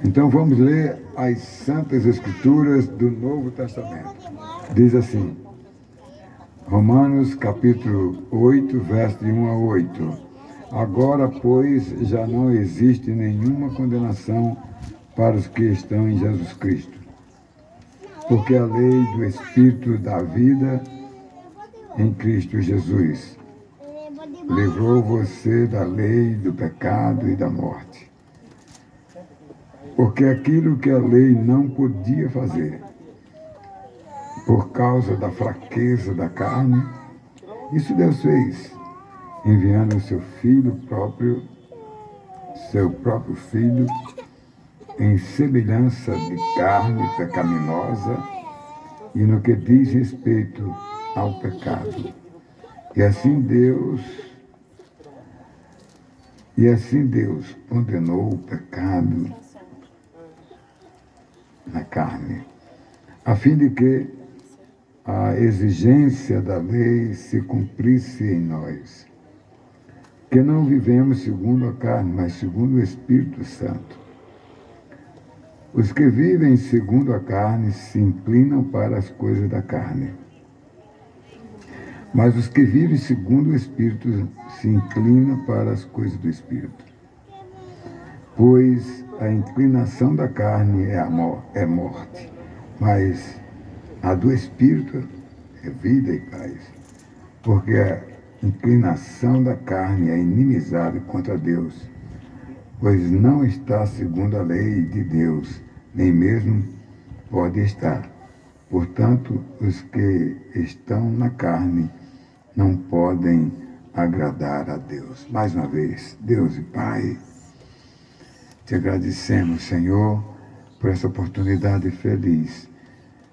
Então vamos ler as Santas Escrituras do Novo Testamento. Diz assim, Romanos capítulo 8, verso de 1 a 8. Agora, pois, já não existe nenhuma condenação para os que estão em Jesus Cristo, porque a lei do Espírito da vida em Cristo Jesus livrou você da lei do pecado e da morte. Porque aquilo que a lei não podia fazer, por causa da fraqueza da carne, isso Deus fez, enviando seu próprio Filho, em semelhança de carne pecaminosa e no que diz respeito ao pecado. E assim Deus condenou o pecado na carne, a fim de que a exigência da lei se cumprisse em nós, que não vivemos segundo a carne, mas segundo o Espírito Santo. Os que vivem segundo a carne se inclinam para as coisas da carne, mas os que vivem segundo o Espírito se inclinam para as coisas do Espírito. Pois a inclinação da carne é morte, mas a do Espírito é vida e paz. Porque a inclinação da carne é inimizade contra Deus, pois não está segundo a lei de Deus, nem mesmo pode estar. Portanto, os que estão na carne não podem agradar a Deus. Mais uma vez, Deus e Pai, te agradecemos, Senhor, por essa oportunidade feliz.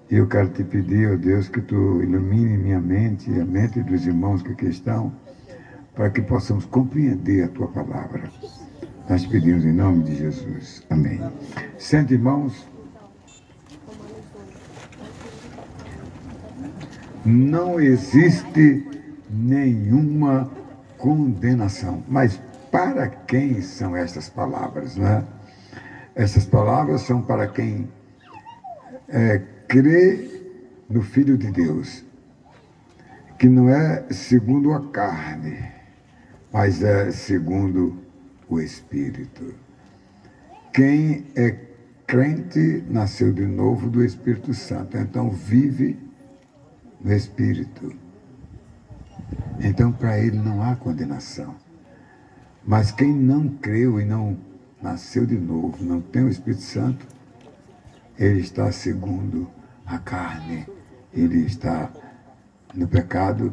E eu quero te pedir, ó Deus, que tu ilumine minha mente e a mente dos irmãos que aqui estão, para que possamos compreender a tua palavra. Nós pedimos em nome de Jesus. Amém. Sente, irmãos. Não existe nenhuma condenação. Mas para quem são estas palavras, né? Essas palavras são para quem crê no Filho de Deus, que não é segundo a carne, mas é segundo o Espírito. Quem é crente nasceu de novo do Espírito Santo, então vive no Espírito. Então para ele não há condenação. Mas quem não creu e não nasceu de novo, não tem o Espírito Santo, ele está segundo a carne, ele está no pecado,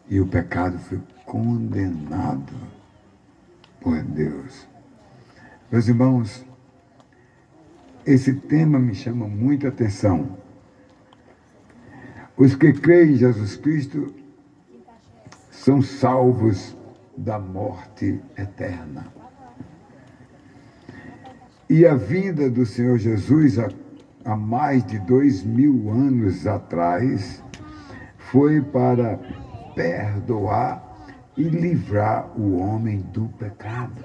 e o pecado foi condenado por Deus. Meus irmãos, esse tema me chama muita atenção. Os que creem em Jesus Cristo são salvos da morte eterna. E a vida do Senhor Jesus, há mais de 2000 anos atrás, foi para perdoar e livrar o homem do pecado.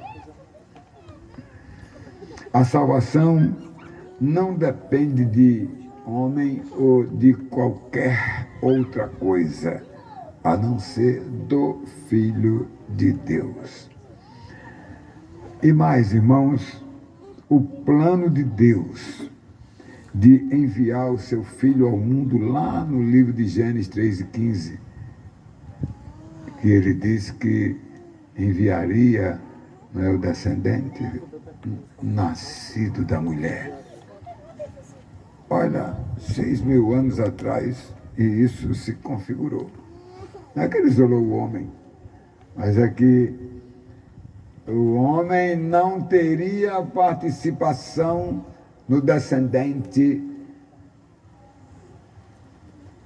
A salvação não depende de homem ou de qualquer outra coisa, a não ser do Filho de Deus. E mais, irmãos, o plano de Deus de enviar o seu Filho ao mundo, lá no livro de Gênesis 3:15, que ele diz que enviaria, não é, o descendente nascido da mulher. Olha, 6.000 anos atrás, e isso se configurou. Não é que ele isolou o homem, mas é que o homem não teria participação no descendente,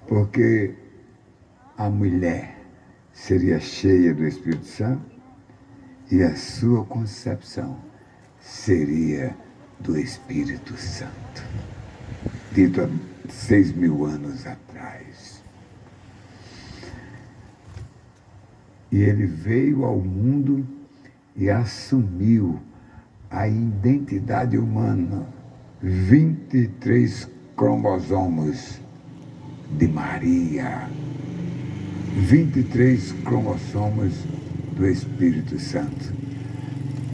porque a mulher seria cheia do Espírito Santo e a sua concepção seria do Espírito Santo. Dito há 6.000 anos atrás. E ele veio ao mundo e assumiu a identidade humana, 23 cromossomos de Maria, 23 cromossomos do Espírito Santo.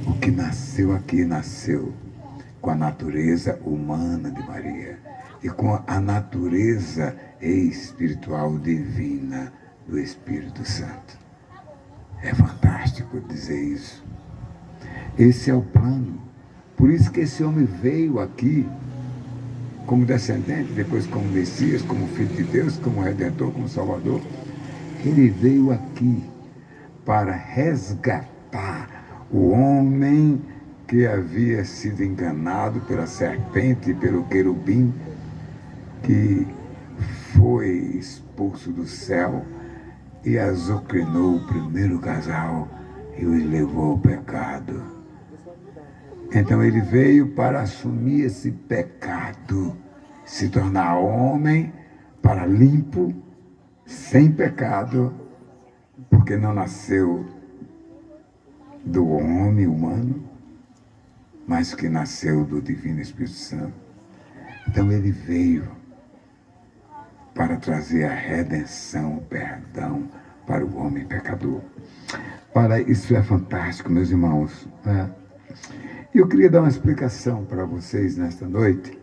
O que nasceu aqui nasceu com a natureza humana de Maria e com a natureza espiritual divina do Espírito Santo. É fantástico dizer isso. Esse é o plano. Por isso que esse homem veio aqui como descendente, depois como Messias, como Filho de Deus, como Redentor, como Salvador. Ele veio aqui para resgatar o homem que havia sido enganado pela serpente e pelo querubim, que foi expulso do céu e azucrinou o primeiro casal e os levou ao pecado. Então ele veio para assumir esse pecado, se tornar homem para limpo, sem pecado, porque não nasceu do homem humano, mas que nasceu do Divino Espírito Santo. Então ele veio para trazer a redenção, o perdão para o homem pecador. Para isso é fantástico, meus irmãos. Eu queria dar uma explicação para vocês nesta noite.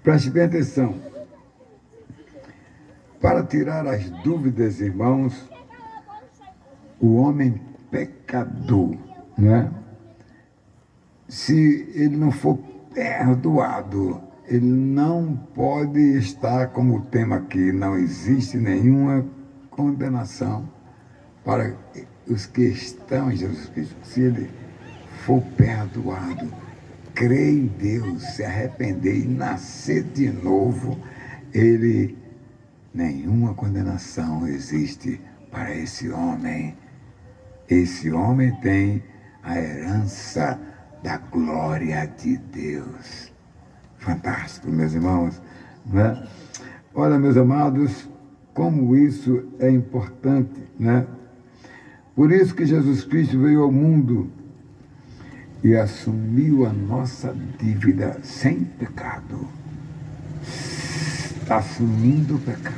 Preste bem atenção. Para tirar as dúvidas, irmãos, o homem pecador, né? Se ele não for perdoado, ele não pode estar, como o tema aqui, não existe nenhuma condenação para os que estão em Jesus Cristo. Se ele for perdoado, crer em Deus, se arrepender e nascer de novo, nenhuma condenação existe para esse homem. Esse homem tem a herança da glória de Deus. Fantástico, meus irmãos, né? Olha, meus amados, como isso é importante, né? Por isso que Jesus Cristo veio ao mundo e assumiu a nossa dívida sem pecado, assumindo o pecado,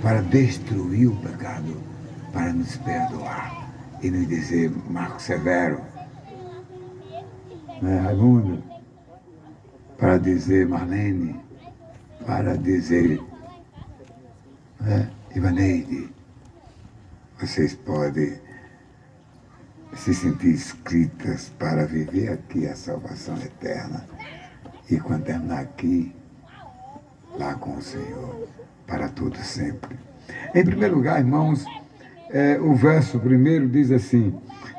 para destruir o pecado, para nos perdoar e nos dizer, Marco Severo, né, Raimundo, para dizer Marlene, para dizer Ivaneide, vocês podem se sentir inscritas para viver aqui a salvação eterna e quando terminar aqui, lá com o Senhor, para todo sempre. Em primeiro lugar, irmãos, o verso primeiro diz assim,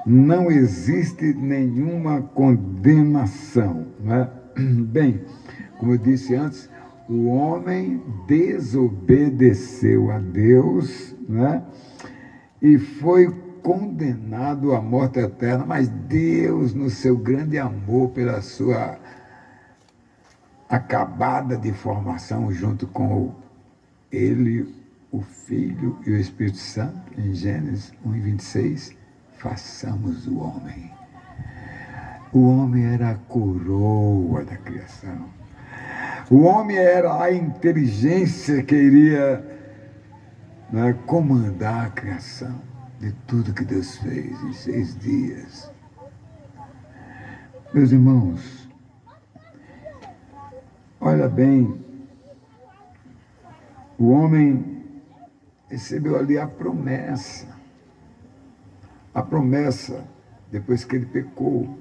não existe nenhuma condenação, né? Bem, como eu disse antes, o homem desobedeceu a Deus, né? E foi condenado à morte eterna, mas Deus, no seu grande amor, pela sua acabada de formação junto com ele, o Filho e o Espírito Santo, em Gênesis 1:26, façamos o homem. O homem era a coroa da criação. O homem era a inteligência que iria, né, comandar a criação de tudo que Deus fez em 6 dias. Meus irmãos, olha bem, o homem recebeu ali a promessa depois que ele pecou,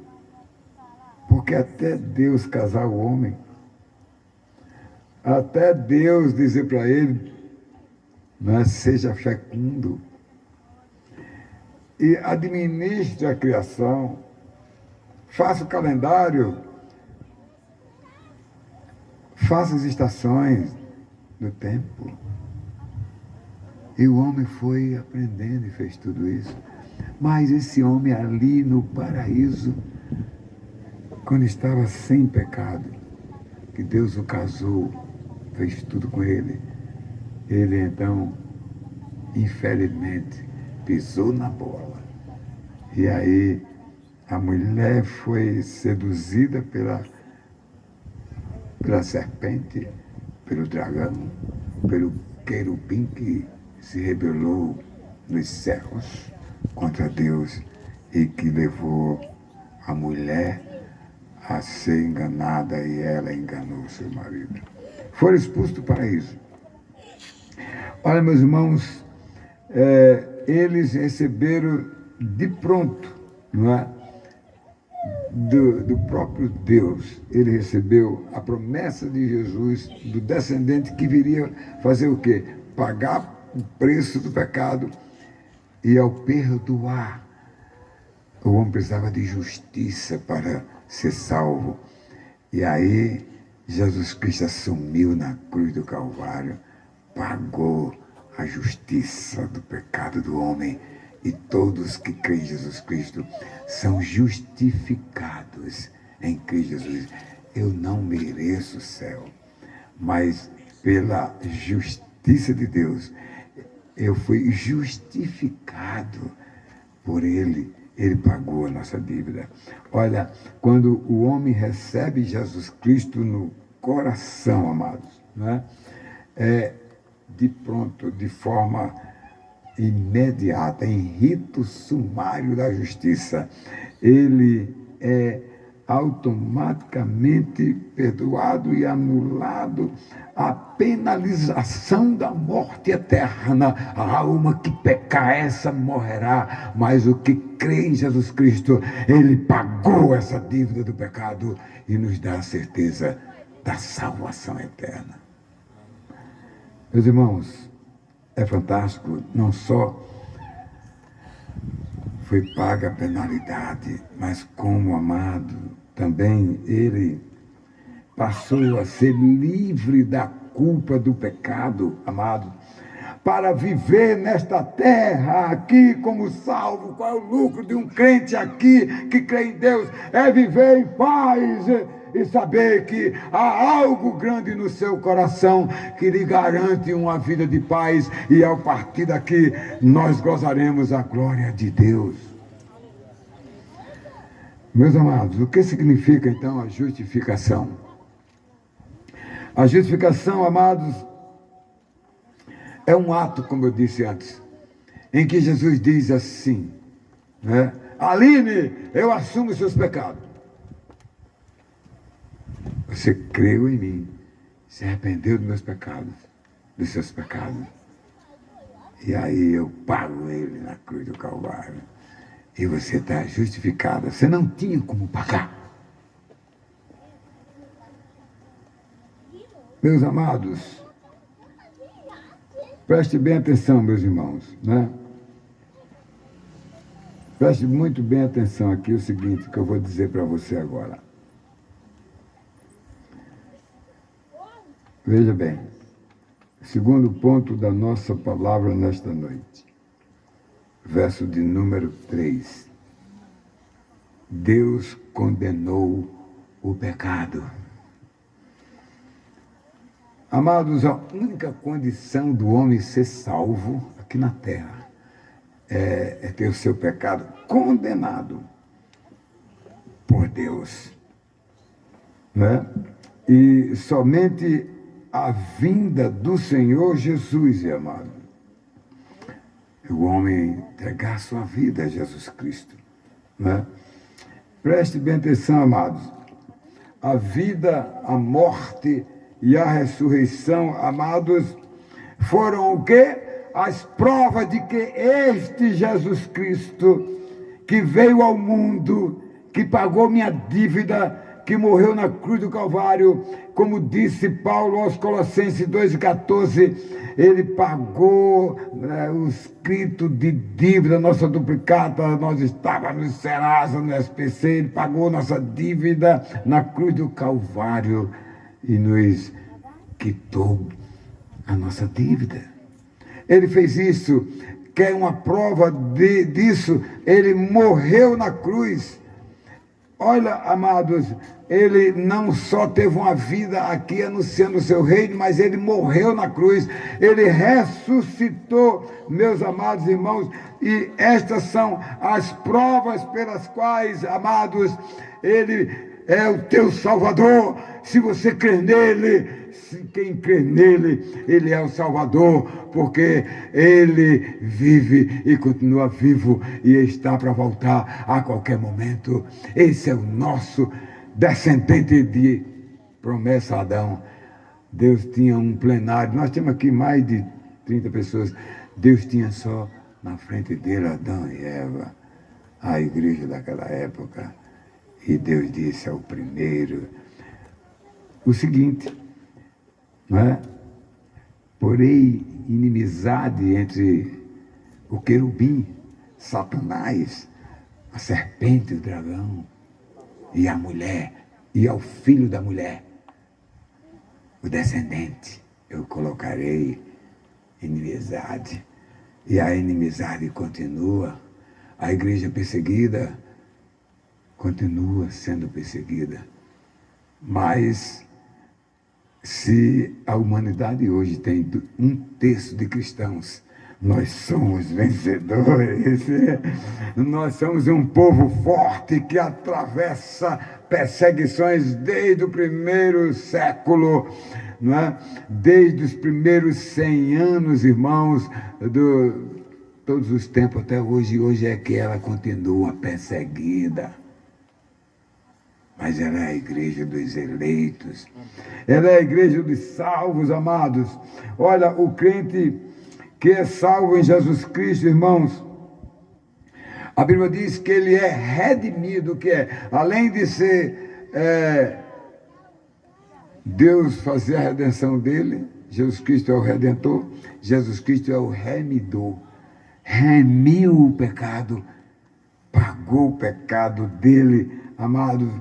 porque até Deus casar o homem, até Deus dizer para ele, né, seja fecundo e administre a criação, faça o calendário, faça as estações do tempo. E o homem foi aprendendo e fez tudo isso. Mas esse homem ali no paraíso, quando estava sem pecado, que Deus o casou, fez tudo com ele, ele então, infelizmente, pisou na bola. E aí A mulher foi seduzida pela serpente, pelo dragão, pelo querubim que se rebelou nos céus contra Deus e que levou a mulher a ser enganada e ela enganou seu marido. Foram expulsos do paraíso. Olha, meus irmãos, eles receberam de pronto, não é? Do próprio Deus, ele recebeu a promessa de Jesus, do descendente que viria fazer o quê? Pagar o preço do pecado, e ao perdoar, o homem precisava de justiça para ser salvo. E aí, Jesus Cristo assumiu na cruz do Calvário, pagou a justiça do pecado do homem, e todos que creem em Jesus Cristo são justificados em Cristo Jesus. Eu não mereço o céu, mas pela justiça de Deus, eu fui justificado por Ele. Ele pagou a nossa dívida. Olha, quando o homem recebe Jesus Cristo no coração, amados, né? De pronto, de forma imediata, em rito sumário da justiça, ele é automaticamente perdoado e anulado a penalização da morte eterna. A alma que pecar, essa morrerá, mas o que crê em Jesus Cristo, ele pagou essa dívida do pecado e nos dá a certeza da salvação eterna. Meus irmãos, é fantástico, não só foi paga a penalidade, mas como amado, também ele passou a ser livre da culpa do pecado, amado, para viver nesta terra aqui como salvo. Qual é o lucro de um crente aqui que crê em Deus? É viver em paz e saber que há algo grande no seu coração que lhe garante uma vida de paz, e ao partir daqui nós gozaremos a glória de Deus. Meus amados, o que significa então a justificação? A justificação, amados, é um ato, como eu disse antes, em que Jesus diz assim, né? Aline, eu assumo os seus pecados. Você creu em mim, se arrependeu dos meus pecados, dos seus pecados. E aí eu pago ele na cruz do Calvário. E você está justificada. Você não tinha como pagar. Meus amados, preste bem atenção, meus irmãos, né? Preste muito bem atenção aqui o seguinte que eu vou dizer para você agora. Veja bem, segundo ponto da nossa palavra nesta noite, verso de número 3. Deus condenou o pecado. Amados, a única condição do homem ser salvo aqui na terra é ter o seu pecado condenado por Deus, né? E somente a vinda do Senhor Jesus, amado, o homem entregar sua vida a Jesus Cristo, né? Preste bem atenção, amados. A vida, a morte e a ressurreição, amados, foram o quê? As provas de que este Jesus Cristo, que veio ao mundo, que pagou minha dívida, que morreu na cruz do Calvário, como disse Paulo aos Colossenses 2,14, ele pagou o escrito de dívida, nossa duplicata, nós estávamos no Serasa, no SPC, ele pagou nossa dívida na cruz do Calvário e nos quitou a nossa dívida. Ele fez isso, quer uma prova disso, ele morreu na cruz. Olha, amados, ele não só teve uma vida aqui anunciando o seu reino, mas ele morreu na cruz, ele ressuscitou, meus amados irmãos, e estas são as provas pelas quais, amados, ele é o teu Salvador. Se você crer nele, quem crê nele, ele é o Salvador, porque ele vive e continua vivo e está para voltar a qualquer momento. Esse é o nosso descendente de promessa, Adão. Deus tinha um plenário, nós temos aqui mais de 30 pessoas, Deus tinha só na frente dele Adão e Eva, a igreja daquela época, e Deus disse ao primeiro o seguinte, não é? Porém, inimizade entre o querubim, Satanás, a serpente, o dragão, e a mulher, e ao filho da mulher, o descendente, eu colocarei inimizade. E a inimizade continua, a igreja perseguida continua sendo perseguida. Mas se a humanidade hoje tem 1/3 de cristãos, nós somos vencedores. Nós somos um povo forte que atravessa perseguições desde o primeiro século, não é? Desde os primeiros 100 anos, irmãos, todos os tempos até hoje. Hoje é que ela continua perseguida. Mas ela é a igreja dos eleitos. Ela é a igreja dos salvos, amados. Olha, o crente que é salvo em Jesus Cristo, irmãos, a Bíblia diz que ele é redimido, que é, além de ser Deus fazer a redenção dele, Jesus Cristo é o Redentor, Jesus Cristo é o remidor. Remiu o pecado, pagou o pecado dele, amados,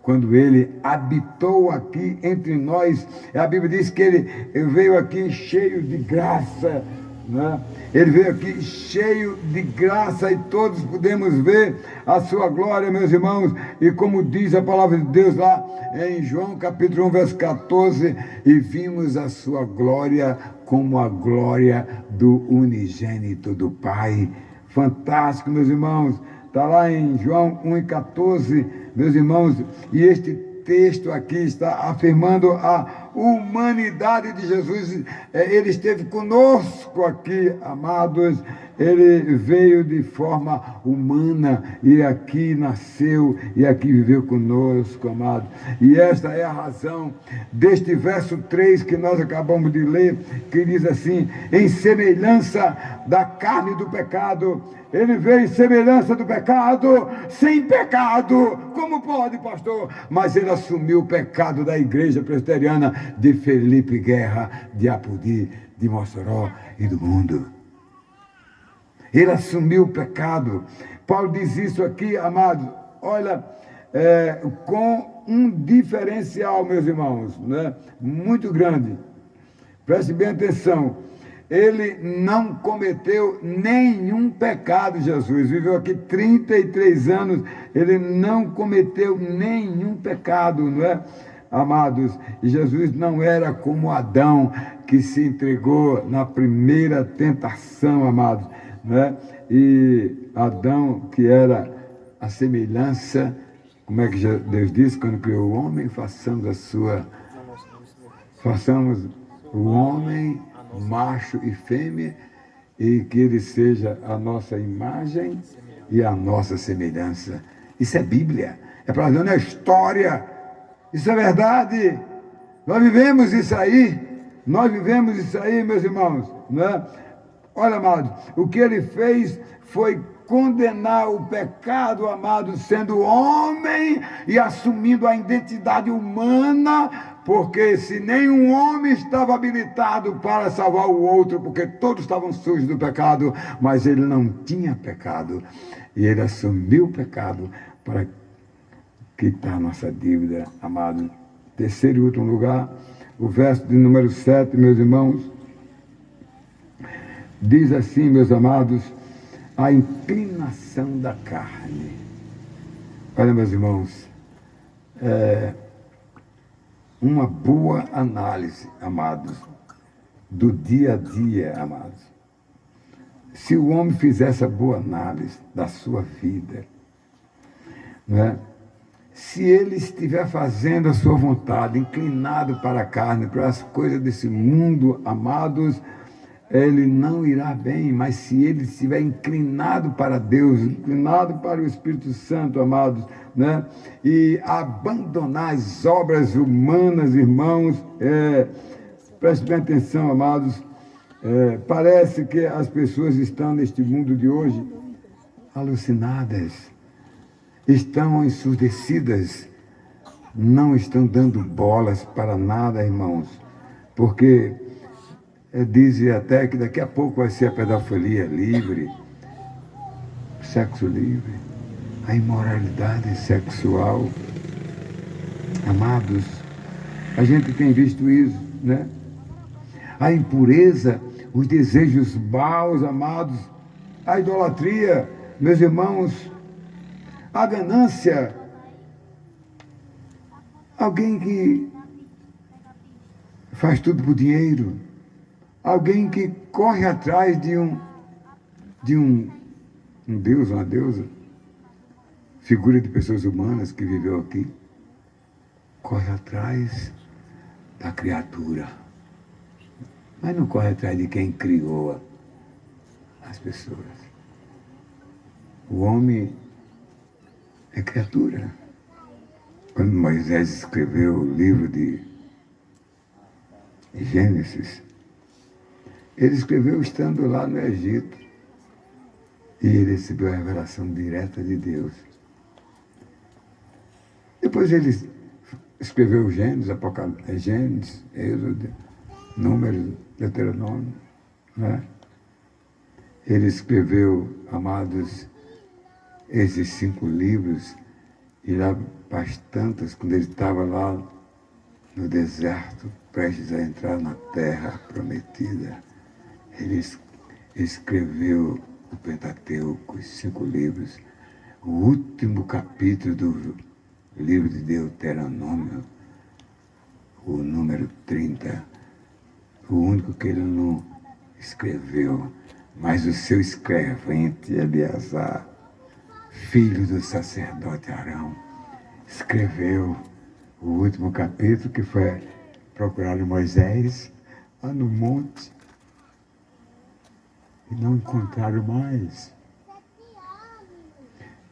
quando ele habitou aqui entre nós. A Bíblia diz que ele veio aqui cheio de graça, né? Ele veio aqui cheio de graça e todos podemos ver a sua glória, meus irmãos. E como diz a palavra de Deus lá em João capítulo 1, verso 14, e vimos a sua glória como a glória do unigênito do Pai. Fantástico, meus irmãos. Está lá em João 1,14, meus irmãos, e este texto aqui está afirmando a humanidade de Jesus. Ele esteve conosco aqui, amados. Ele veio de forma humana e aqui nasceu e aqui viveu conosco, amados. E esta é a razão deste verso 3 que nós acabamos de ler, que diz assim: em semelhança da carne do pecado. Ele veio em semelhança do pecado, sem pecado. Como pode, pastor? Mas ele assumiu o pecado da igreja presbiteriana de Felipe Guerra, de Apodi, de Mossoró e do mundo. Ele assumiu o pecado. Paulo diz isso aqui, amados, olha, com um diferencial, meus irmãos, né? Muito grande. Preste bem atenção. Ele não cometeu nenhum pecado, Jesus. Viveu aqui 33 anos, ele não cometeu nenhum pecado, não é, amados? E Jesus não era como Adão, que se entregou na primeira tentação, amados, não é? E Adão, que era a semelhança, como é que Deus disse quando criou o homem? Façamos o homem macho e fêmea, e que ele seja a nossa imagem e a nossa semelhança. Isso é Bíblia, é para nós, não é história, isso é verdade. Nós vivemos isso aí, meus irmãos, né? Olha, amados, o que ele fez foi condenar o pecado, amado, sendo homem e assumindo a identidade humana, porque se nenhum homem estava habilitado para salvar o outro, porque todos estavam sujos do pecado, mas ele não tinha pecado, e ele assumiu o pecado para quitar nossa dívida, amado. Terceiro e último lugar, o verso de número 7, meus irmãos, diz assim, meus amados: a inclinação da carne. Olha, meus irmãos, uma boa análise, amados, do dia a dia, amados. Se o homem fizer essa boa análise da sua vida, né? Se ele estiver fazendo a sua vontade, inclinado para a carne, para as coisas desse mundo, amados, ele não irá bem, mas se ele estiver inclinado para Deus, inclinado para o Espírito Santo, amados, né? E abandonar as obras humanas, irmãos, preste bem atenção, amados, parece que as pessoas estão neste mundo de hoje alucinadas, estão ensurdecidas, não estão dando bolas para nada, irmãos, porque dizem até que daqui a pouco vai ser a pedofilia livre, sexo livre, a imoralidade sexual. Amados, a gente tem visto isso, né? A impureza, os desejos maus, amados, a idolatria, meus irmãos, a ganância. Alguém que faz tudo por dinheiro, alguém que corre atrás de um deus, uma deusa, figura de pessoas humanas que viveu aqui, corre atrás da criatura, mas não corre atrás de quem criou as pessoas. O homem é criatura. Quando Moisés escreveu o livro de Gênesis, ele escreveu estando lá no Egito e ele recebeu a revelação direta de Deus. Depois ele escreveu Gênesis, Apocalipse, Gênesis, Êxodo, Números, Deuteronômio, né? Ele escreveu, amados, esses 5 livros, e lá bastantes, quando ele estava lá no deserto, prestes a entrar na terra prometida, ele escreveu o Pentateuco, os 5 livros, o último capítulo do livro de Deuteronômio, o número 30, o único que ele não escreveu, mas o seu escrevente, Eleazar, filho do sacerdote Arão, escreveu o último capítulo, que foi procurado Moisés lá no monte, e não encontraram mais.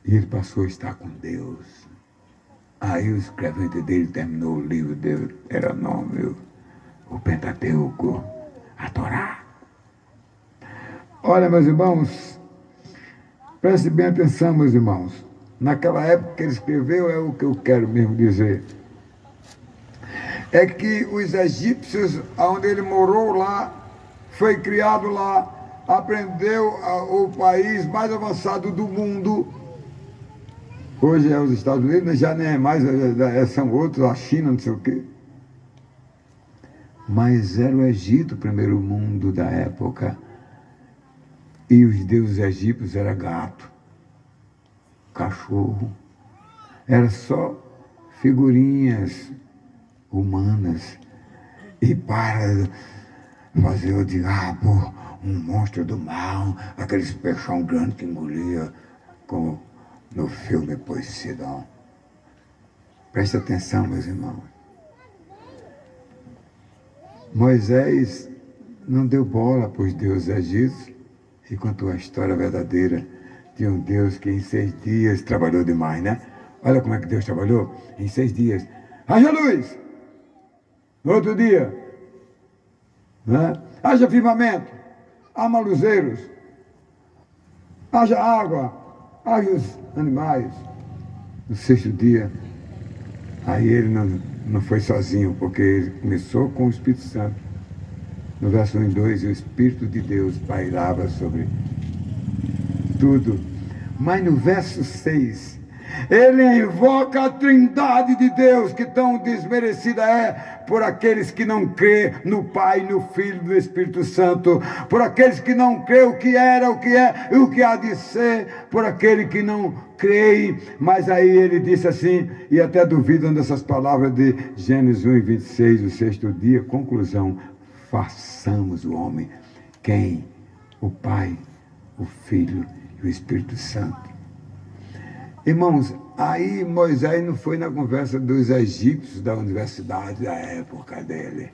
E ele passou a estar com Deus. Aí o escrevente dele terminou o livro de Deuteronômio, o Pentateuco, a Torá. Olha, meus irmãos, preste bem atenção, meus irmãos. Naquela época que ele escreveu, é o que eu quero mesmo dizer. É que os egípcios, onde ele morou lá, foi criado lá, aprendeu o país mais avançado do mundo. Hoje é os Estados Unidos, já nem é mais, são outros, a China, não sei o quê. Mas era o Egito o primeiro mundo da época. E os deuses egípcios eram gato, cachorro. Era só figurinhas humanas. E para fazer o diabo, um monstro do mal, aqueles peixão grande que engolia, como no filme Poseidon. Preste atenção, meus irmãos. Moisés não deu bola para os deuses egípcios e contou a história verdadeira de um Deus que em 6 dias trabalhou demais, né? Olha como é que Deus trabalhou em 6 dias. Haja luz! No outro dia, né? Haja firmamento, haja luzeiros, haja água, haja os animais. No 6º dia, aí ele não foi sozinho, porque ele começou com o Espírito Santo. No verso 1 e 2, o Espírito de Deus pairava sobre tudo. Mas no verso 6, Ele invoca a trindade de Deus, que tão desmerecida é por aqueles que não crê no Pai, no Filho e no Espírito Santo, por aqueles que não crê o que era, o que é e o que há de ser, por aquele que não crê. Mas aí ele disse assim, e até duvidam dessas palavras de Gênesis 1:26, o sexto dia, conclusão: façamos o homem. Quem? O Pai, o Filho e o Espírito Santo. Irmãos, aí Moisés não foi na conversa dos egípcios da universidade da época dele,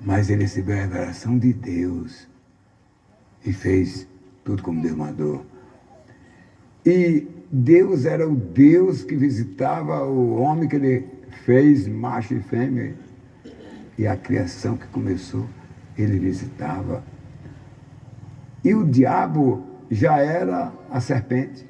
mas ele recebeu a revelação de Deus e fez tudo como Deus mandou. E Deus era o Deus que visitava o homem que ele fez, macho e fêmea, e a criação que começou, ele visitava. E o diabo já era a serpente.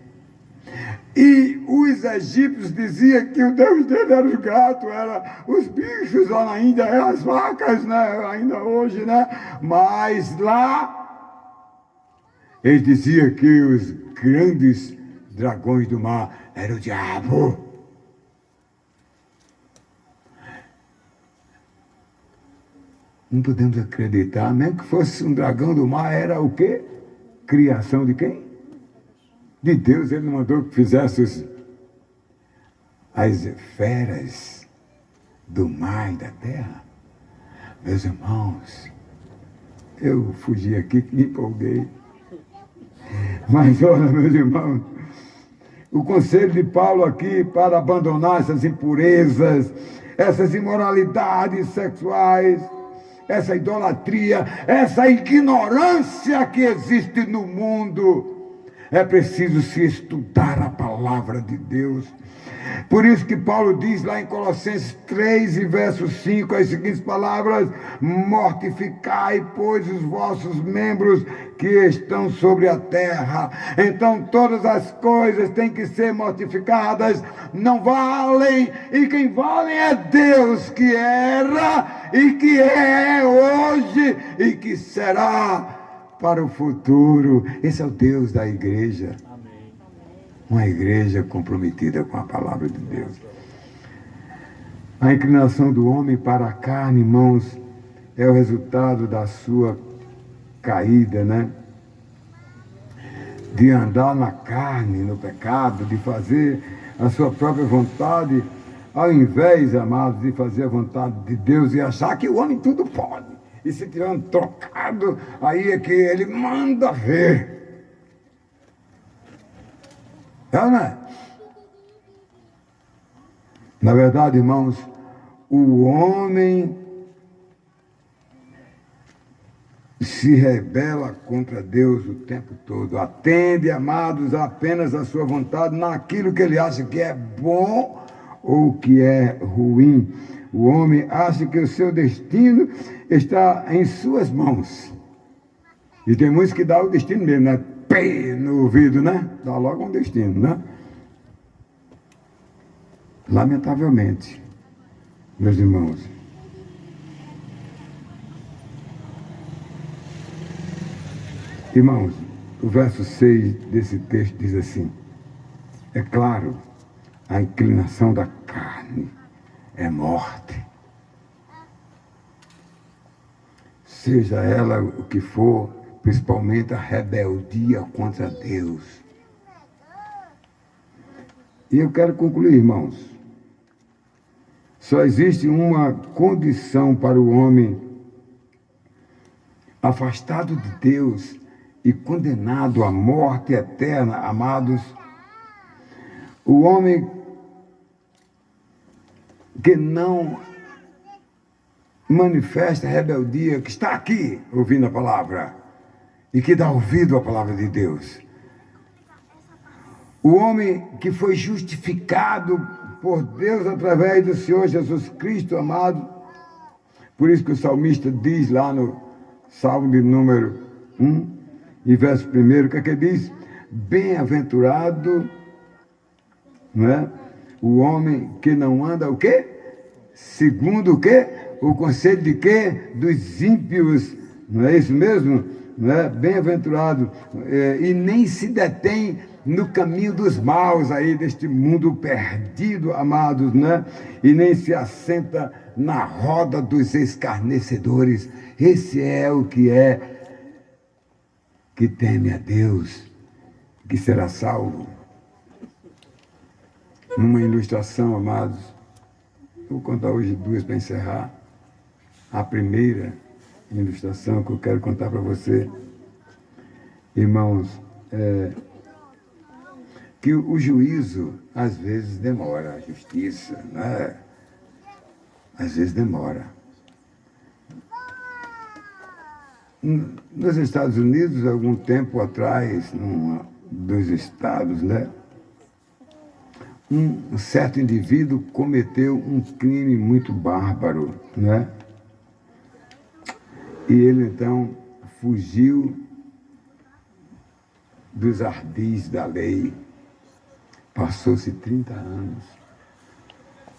E os egípcios diziam que o Deus dele era os gatos, era os bichos, lá na Índia é as vacas, né? Ainda hoje, né? Mas lá, eles diziam que os grandes dragões do mar eram o diabo. Não podemos acreditar, mesmo que fosse um dragão do mar, era o quê? Criação de quem? De Deus. Ele não mandou que fizesse as feras do mar e da terra. Meus irmãos, eu fugi aqui que me empolguei. Mas olha, meus irmãos, o conselho de Paulo aqui para abandonar essas impurezas, essas imoralidades sexuais, essa idolatria, essa ignorância que existe no mundo. É preciso se estudar a palavra de Deus. Por isso que Paulo diz lá em Colossenses 3, e verso 5, as seguintes palavras: mortificai, pois, os vossos membros que estão sobre a terra. Então todas as coisas têm que ser mortificadas, não valem, e quem vale é Deus, que era e que é hoje e que será para o futuro. Esse é o Deus da igreja. Amém. Uma igreja comprometida com a palavra de Deus. A inclinação do homem para a carne, irmãos, é o resultado da sua caída, né? De andar na carne, no pecado, de fazer a sua própria vontade, ao invés, amados, de fazer a vontade de Deus e achar que o homem tudo pode. E se tiver um trocado, aí é que ele manda ver. É, não é? Na verdade, irmãos, o homem se rebela contra Deus o tempo todo. Atende, amados, apenas a sua vontade naquilo que ele acha que é bom ou que é ruim. O homem acha que o seu destino está em suas mãos. E tem muitos que dá o destino mesmo, né? Pê, no ouvido, né? Dá logo um destino, né? Lamentavelmente, meus irmãos. Irmãos, o verso 6 desse texto diz assim: é claro, a inclinação da carne é morte. Seja ela o que for, principalmente a rebeldia contra Deus. E eu quero concluir, irmãos. Só existe uma condição para o homem afastado de Deus e condenado à morte eterna, amados. O homem que não manifesta rebeldia, que está aqui ouvindo a palavra e que dá ouvido à palavra de Deus. O homem que foi justificado por Deus através do Senhor Jesus Cristo, amado. Por isso que o salmista diz lá no Salmo de número 1, e verso 1, o que é que diz? Bem-aventurado, não é? O homem que não anda o quê? Segundo o quê? O conselho de quê? Dos ímpios, não é isso mesmo? Não é? Bem-aventurado, e nem se detém no caminho dos maus aí, deste mundo perdido, amados, né? E nem se assenta na roda dos escarnecedores. Esse é o que teme a Deus, que será salvo. Numa ilustração, amados, vou contar hoje duas para encerrar. A primeira ilustração que eu quero contar para você, irmãos, que o juízo às vezes demora, a justiça, né? Às vezes demora. Nos Estados Unidos, algum tempo atrás, num dos estados, né? Um certo indivíduo cometeu um crime muito bárbaro, né? E ele então fugiu dos ardis da lei. Passou-se 30 anos.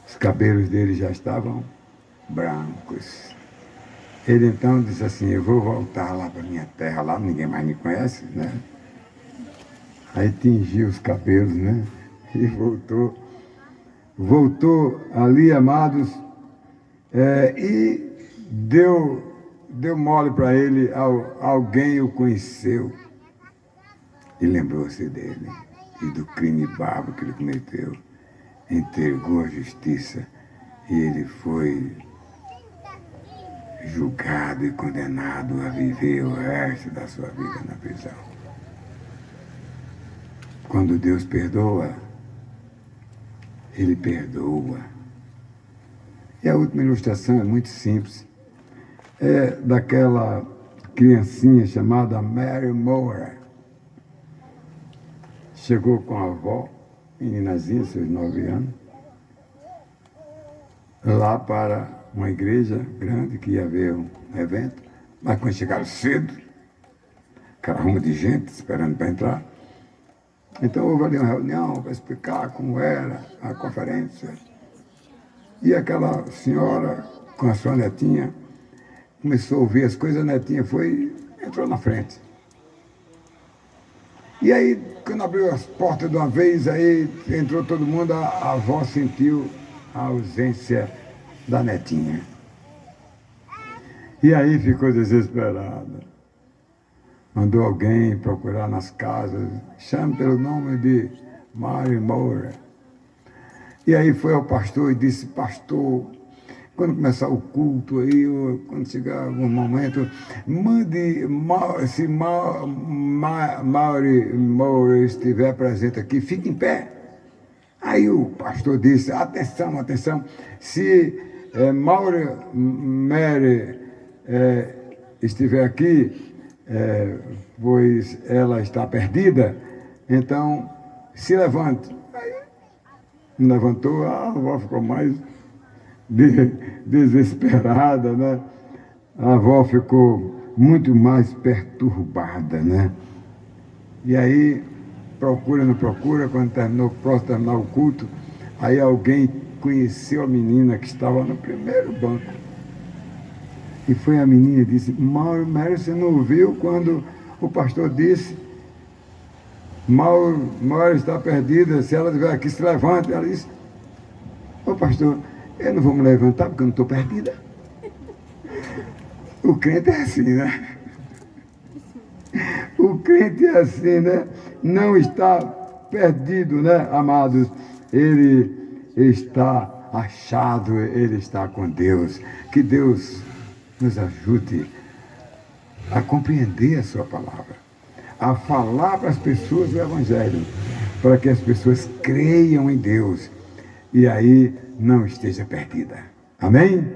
Os cabelos dele já estavam brancos. Ele então disse assim, eu vou voltar lá para minha terra, lá ninguém mais me conhece, né? Aí tingiu os cabelos, né? E voltou. Voltou ali, amados, e deu mole para ele, alguém o conheceu e lembrou-se dele e do crime bárbaro que ele cometeu, entregou a justiça e ele foi julgado e condenado a viver o resto da sua vida na prisão. Quando Deus perdoa, Ele perdoa. E a última ilustração é muito simples. É daquela criancinha chamada Mary Moore. Chegou com a avó, meninazinha, seus 9 anos, lá para uma igreja grande que ia haver um evento, mas quando chegaram cedo, aquela ruma de gente esperando para entrar, então houve ali uma reunião para explicar como era a conferência. E aquela senhora, com a sua netinha, começou a ouvir as coisas, a netinha entrou na frente. E aí, quando abriu as portas de uma vez, aí entrou todo mundo, a avó sentiu a ausência da netinha. E aí ficou desesperada. Mandou alguém procurar nas casas, chame pelo nome de Mary Moore. E aí foi ao pastor e disse, pastor, quando começar o culto aí, quando chegar algum momento, mande, se Mary Moore estiver presente aqui, fique em pé. Aí o pastor disse, atenção, atenção, se Mary estiver aqui, pois ela está perdida, então se levante. Aí me levantou, a avó ficou mais desesperada, né? A avó ficou muito mais perturbada, né? E aí, procura, não procura, quando próximo terminar o culto, aí alguém conheceu a menina que estava no primeiro banco. E foi a menina e disse, Mary, você não ouviu quando o pastor disse, Mary está perdida, se ela estiver aqui, se levante. Ela disse, ô pastor, eu não vou me levantar porque eu não estou perdida. O crente é assim, né? O crente é assim, né? Não está perdido, né, amados? Ele está achado, ele está com Deus. Que Deus nos ajude a compreender a sua palavra, a falar para as pessoas o Evangelho, para que as pessoas creiam em Deus e aí não esteja perdida. Amém?